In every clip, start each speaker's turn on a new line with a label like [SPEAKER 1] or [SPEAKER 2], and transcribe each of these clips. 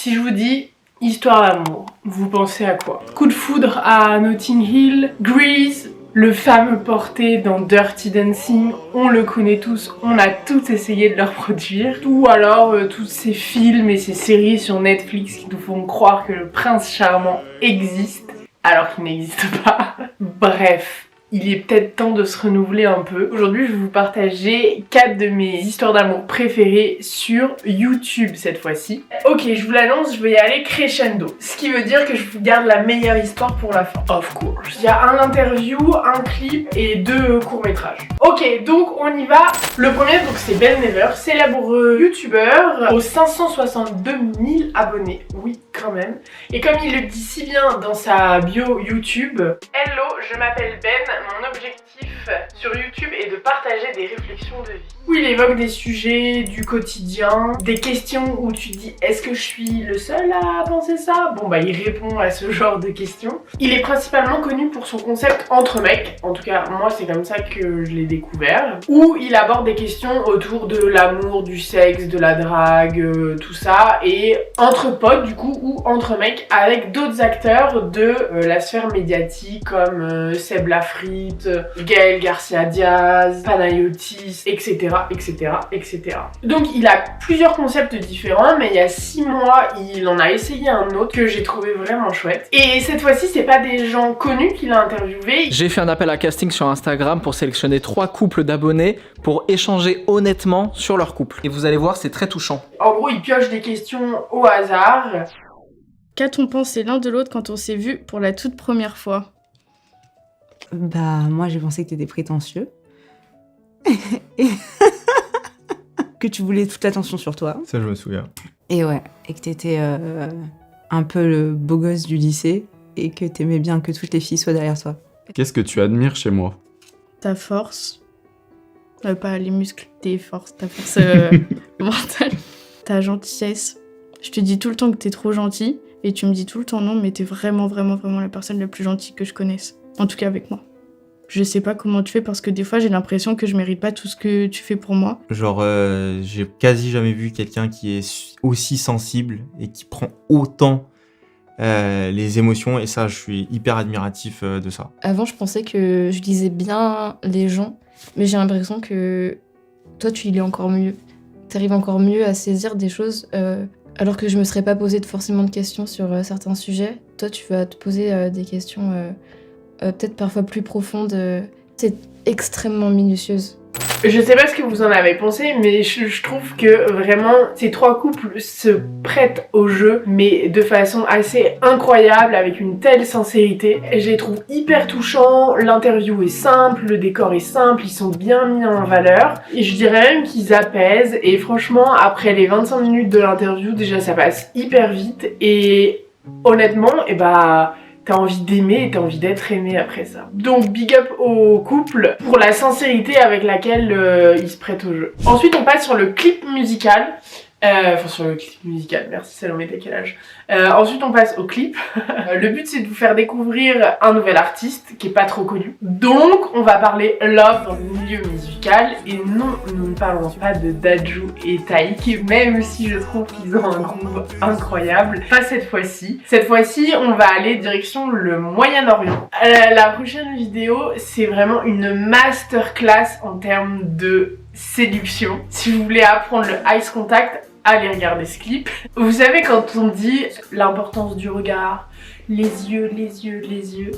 [SPEAKER 1] Si je vous dis histoire d'amour, vous pensez à quoi? Coup de foudre à Notting Hill, Grease, le fameux porté dans Dirty Dancing, on le connaît tous, on a tous essayé de le reproduire. Ou alors tous ces films et ces séries sur Netflix qui nous font croire que le prince charmant existe alors qu'il n'existe pas. Bref. Il est peut-être temps de se renouveler un peu. Aujourd'hui, je vais vous partager 4 de mes histoires d'amour préférées sur YouTube cette fois-ci. Ok, je vous l'annonce, je vais y aller crescendo. Ce qui veut dire que je vous garde la meilleure histoire pour la fin. Of course. Il y a un interview, un clip et 2 courts-métrages. Ok, donc on y va. Le premier, donc c'est Ben Never, célèbre YouTuber aux 562 000 abonnés. Oui, quand même. Et comme il le dit si bien dans sa bio YouTube, Hello, je m'appelle Ben. Mon objectif sur YouTube est de partager des réflexions de vie. Où il évoque des sujets du quotidien, des questions où tu dis est-ce que je suis le seul à penser ça? Bon bah il répond à ce genre de questions. Il est principalement connu pour son concept entre mecs, en tout cas moi c'est comme ça que je l'ai découvert, où il aborde des questions autour de l'amour, du sexe, de la drague, tout ça, et entre potes du coup, ou entre mecs avec d'autres acteurs de la sphère médiatique comme Seb Lafrite, Gaël Garcia Diaz, Panayotis, etc. etc. Donc il a plusieurs concepts différents, mais il y a 6 mois il en a essayé un autre que j'ai trouvé vraiment chouette. Et cette fois-ci c'est pas des gens connus qu'il a interviewé.
[SPEAKER 2] J'ai fait un appel à casting sur Instagram pour sélectionner 3 couples d'abonnés pour échanger honnêtement sur leur couple. Et vous allez voir, c'est très touchant.
[SPEAKER 1] En gros il pioche des questions au hasard.
[SPEAKER 3] Qu'a-t-on pensé l'un de l'autre quand on s'est vu pour la toute première fois?
[SPEAKER 4] Bah, moi j'ai pensé que t'étais prétentieux. Que tu voulais toute l'attention sur toi.
[SPEAKER 5] Ça, je me souviens.
[SPEAKER 4] Et ouais, et que t'étais un peu le beau gosse du lycée et que t'aimais bien que toutes les filles soient derrière toi.
[SPEAKER 5] Qu'est-ce que tu admires chez moi?
[SPEAKER 3] Ta force. Pas les muscles, tes forces, ta force mentale. Ta gentillesse. Je te dis tout le temps que t'es trop gentil et tu me dis tout le temps non, mais t'es vraiment la personne la plus gentille que je connaisse. En tout cas avec moi. Je sais pas comment tu fais parce que des fois j'ai l'impression que je mérite pas tout ce que tu fais pour moi.
[SPEAKER 6] Genre, j'ai quasi jamais vu quelqu'un qui est aussi sensible et qui prend autant les émotions, et ça, je suis hyper admiratif de ça.
[SPEAKER 7] Avant, je pensais que je lisais bien les gens, mais j'ai l'impression que toi, tu lis encore mieux. T'arrives encore mieux à saisir des choses, alors que je me serais pas posé forcément de questions sur certains sujets. Toi, tu vas te poser des questions peut-être parfois plus profondes. C'est extrêmement minutieuse.
[SPEAKER 1] Je sais pas ce que vous en avez pensé, mais je trouve que vraiment ces 3 couples se prêtent au jeu, mais de façon assez incroyable, avec une telle sincérité. Je les trouve hyper touchants, l'interview est simple, le décor est simple, ils sont bien mis en valeur. Et je dirais même qu'ils apaisent, et franchement, après les 25 minutes de l'interview, déjà ça passe hyper vite, et honnêtement, t'as envie d'aimer et t'as envie d'être aimé après ça. Donc big up au couple pour la sincérité avec laquelle ils se prêtent au jeu. Ensuite on passe sur le clip musical. Merci Salomé, t'as quel âge? Ensuite on passe au clip. Le but c'est de vous faire découvrir un nouvel artiste qui est pas trop connu. Donc on va parler love dans le milieu musical. Et non, nous ne parlons pas de Dadju et Taïk, même si je trouve qu'ils ont un groove incroyable. Pas cette fois-ci. Cette fois-ci on va aller direction le Moyen-Orient. La prochaine vidéo c'est vraiment une masterclass en termes de séduction. Si vous voulez apprendre le eye contact, allez regarder ce clip. Vous savez quand on dit l'importance du regard, les yeux,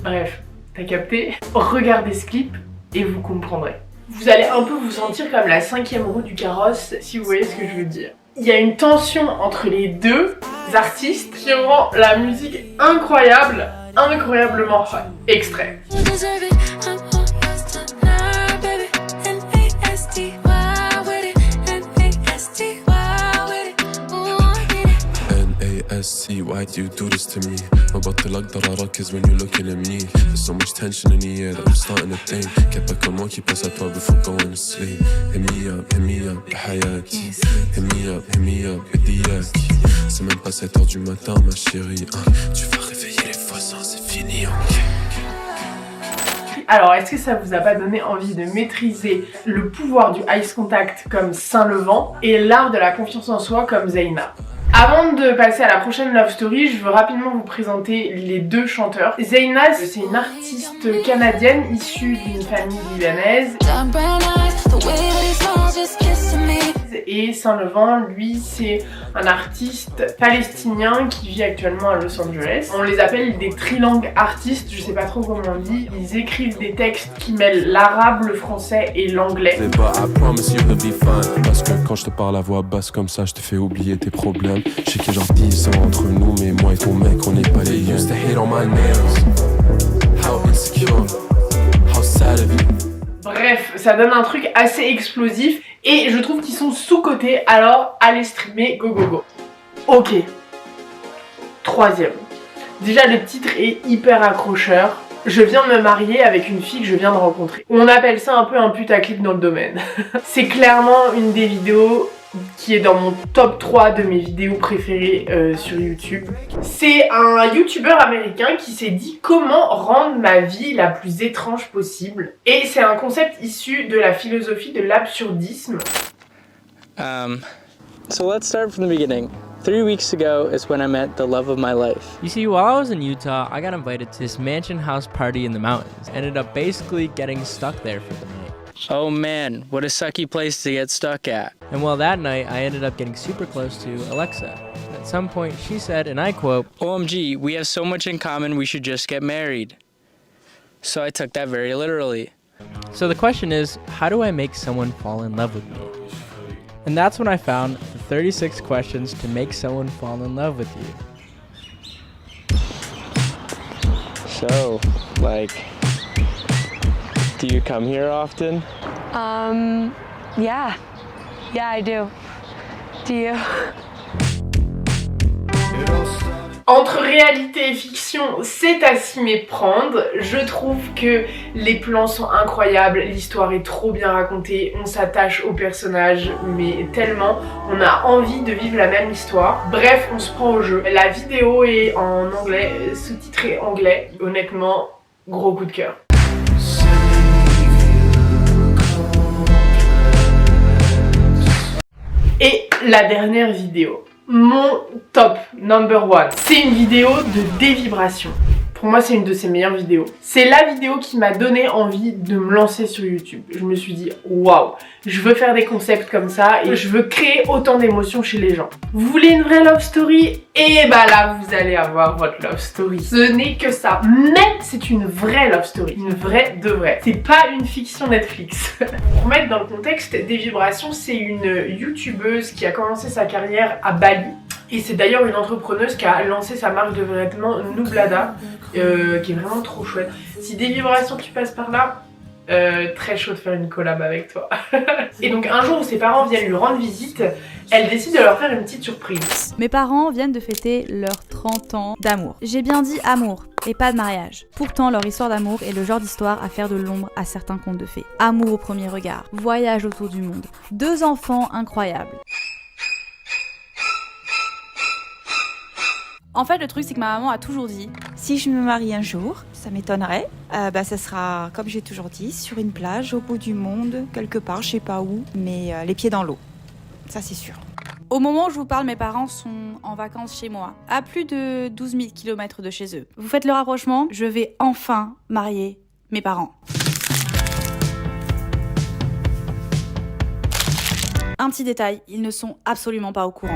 [SPEAKER 1] bref, t'as capté? Regardez ce clip et vous comprendrez. Vous allez un peu vous sentir comme la 5e roue du carrosse, si vous voyez ce que je veux dire. Il y a une tension entre les 2 artistes qui rend la musique incroyable, incroyablement fun. Extrait.
[SPEAKER 8] Why do you do this to me? ببطل اقدر اركز when you're looking at me. There's so much tension in the air that I'm starting to think. Get back on qui passe à toi before going to sleep. Hit me up, حياتي. Hit me up, هدياتي. C'est même pas 7h du matin ma chérie. Tu vas réveiller les voisins, c'est fini.
[SPEAKER 1] Alors, est-ce que ça vous a pas donné envie de maîtriser le pouvoir du eye contact comme Saint-Levant et l'art de la confiance en soi comme Zeyna? Avant de passer à la prochaine love story, je veux rapidement vous présenter les deux chanteurs. Zaynab, c'est une artiste canadienne issue d'une famille libanaise. Et Saint-Levant, lui, c'est un artiste palestinien qui vit actuellement à Los Angeles. On les appelle des trilingues artistes, je sais pas trop comment on dit. Ils écrivent des textes qui mêlent l'arabe, le français et l'anglais.
[SPEAKER 8] Parce que quand je te parle à voix basse comme ça, je te fais oublier tes problèmes. Je sais qu'il y a genre 10 ans entre nous, mais moi et ton mec, on n'est pas les used to hate on my nails. How insecure, how sad of you.
[SPEAKER 1] Bref, ça donne un truc assez explosif et je trouve qu'ils sont sous-cotés, alors allez streamer, go go go. Ok. Troisième. Déjà le titre est hyper accrocheur. Je viens de me marier avec une fille que je viens de rencontrer. On appelle ça un peu un putaclic dans le domaine. C'est clairement une des vidéos qui est dans mon top 3 de mes vidéos préférées sur YouTube. C'est un youtubeur américain qui s'est dit comment rendre ma vie la plus étrange possible. Et c'est un concept issu de la philosophie de l'absurdisme.
[SPEAKER 9] So let's start from the beginning. 3 weeks ago is when I met the love of my life. You see, while I was in Utah, I got invited to this mansion house party in the mountains. Ended up basically getting stuck there for the night. Oh man, what a sucky place to get stuck at. And well, that night, I ended up getting super close to Alexa. At some point, she said, and I quote, OMG, we have so much in common, we should just get married. So I took that very literally. So the question is, how do I make someone fall in love with me? And that's when I found the 36 questions to make someone fall in love with you. So, like, do you come here often?
[SPEAKER 10] Yeah. Yeah, I do. Do you?
[SPEAKER 1] Entre réalité et fiction, c'est à s'y méprendre. Je trouve que les plans sont incroyables, l'histoire est trop bien racontée, on s'attache aux personnages, mais tellement, on a envie de vivre la même histoire. Bref, on se prend au jeu. La vidéo est en anglais, sous-titrée anglais. Honnêtement, gros coup de cœur. Et la dernière vidéo. Mon top number one, c'est une vidéo de dévibration. Pour moi, c'est une de ses meilleures vidéos. C'est la vidéo qui m'a donné envie de me lancer sur YouTube. Je me suis dit, waouh, je veux faire des concepts comme ça et je veux créer autant d'émotions chez les gens. Vous voulez une vraie love story? Et bah là, vous allez avoir votre love story. Ce n'est que ça. Mais c'est une vraie love story. Une vraie de vraie. C'est pas une fiction Netflix. Pour remettre dans le contexte, Dévibration, c'est une youtubeuse qui a commencé sa carrière à Bali. Et c'est d'ailleurs une entrepreneuse qui a lancé sa marque de vêtements Nublada, qui est vraiment trop chouette. Si Dévibration tu passes par là, très chaud de faire une collab avec toi. Et donc un jour où ses parents viennent lui rendre visite, elle décide de leur faire une petite surprise.
[SPEAKER 11] Mes parents viennent de fêter leurs 30 ans d'amour. J'ai bien dit amour et pas de mariage. Pourtant leur histoire d'amour est le genre d'histoire à faire de l'ombre à certains contes de fées. Amour au premier regard, voyage autour du monde, 2 enfants incroyables. En fait, le truc, c'est que ma maman a toujours dit « Si je me marie un jour, ça m'étonnerait, ça sera, comme j'ai toujours dit, sur une plage, au bout du monde, quelque part, je sais pas où, mais les pieds dans l'eau. Ça, c'est sûr. » Au moment où je vous parle, mes parents sont en vacances chez moi, à plus de 12 000 km de chez eux. Vous faites le rapprochement, je vais enfin marier mes parents. Un petit détail, ils ne sont absolument pas au courant.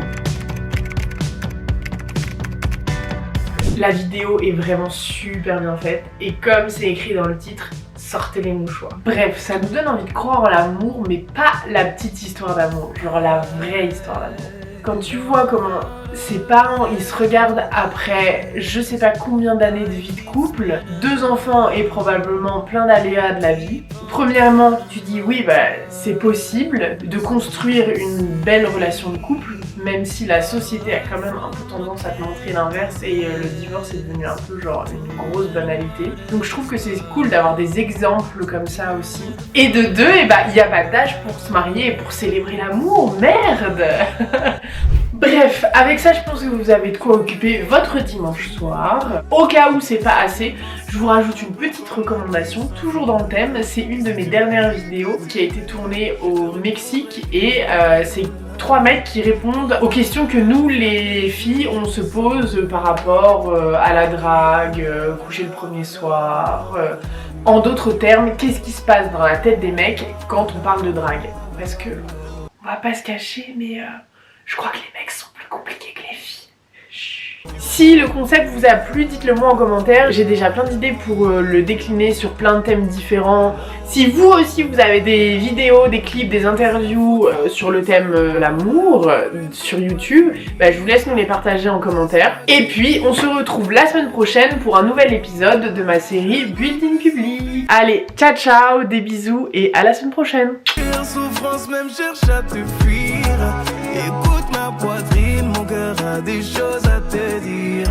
[SPEAKER 1] La vidéo est vraiment super bien faite et comme c'est écrit dans le titre, sortez les mouchoirs. Bref, ça nous donne envie de croire en l'amour, mais pas la petite histoire d'amour, genre la vraie histoire d'amour. Quand tu vois comment ses parents, ils se regardent après je sais pas combien d'années de vie de couple, 2 enfants et probablement plein d'aléas de la vie. Premièrement, tu dis oui, c'est possible de construire une belle relation de couple, même si la société a quand même un peu tendance à te montrer l'inverse et le divorce est devenu un peu genre une grosse banalité. Donc je trouve que c'est cool d'avoir des exemples comme ça aussi. Et de 2, il n'y a pas d'âge pour se marier et pour célébrer l'amour, merde. Bref, avec ça je pense que vous avez de quoi occuper votre dimanche soir. Au cas où c'est pas assez, je vous rajoute une petite recommandation, toujours dans le thème. C'est une de mes dernières vidéos qui a été tournée au Mexique et c'est 3 mecs qui répondent aux questions que nous les filles on se pose par rapport à la drague, coucher le premier soir. En d'autres termes, qu'est-ce qui se passe dans la tête des mecs quand on parle de drague? Parce que, on va pas se cacher, mais je crois que les mecs sont plus compliqués que les filles. Si le concept vous a plu, dites-le moi en commentaire. J'ai déjà plein d'idées pour le décliner sur plein de thèmes différents. Si vous aussi vous avez des vidéos, des clips, des interviews sur le thème l'amour sur YouTube, bah, je vous laisse nous les partager en commentaire. Et puis on se retrouve la semaine prochaine pour un nouvel épisode de ma série Building Public. Allez, ciao ciao, des bisous et à la semaine prochaine.
[SPEAKER 12] Souffrance même cherche à te fuir. Écoute ma poitrine, mon cœur a des choses à te dire.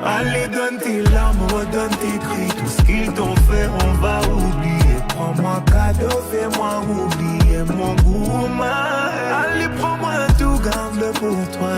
[SPEAKER 12] Allez, donne tes larmes, redonne tes cris. Tout ce qu'ils t'ont fait, on va oublier. Prends-moi cadeau, fais-moi oublier mon goût. Allez, prends-moi tout, garde-le pour toi.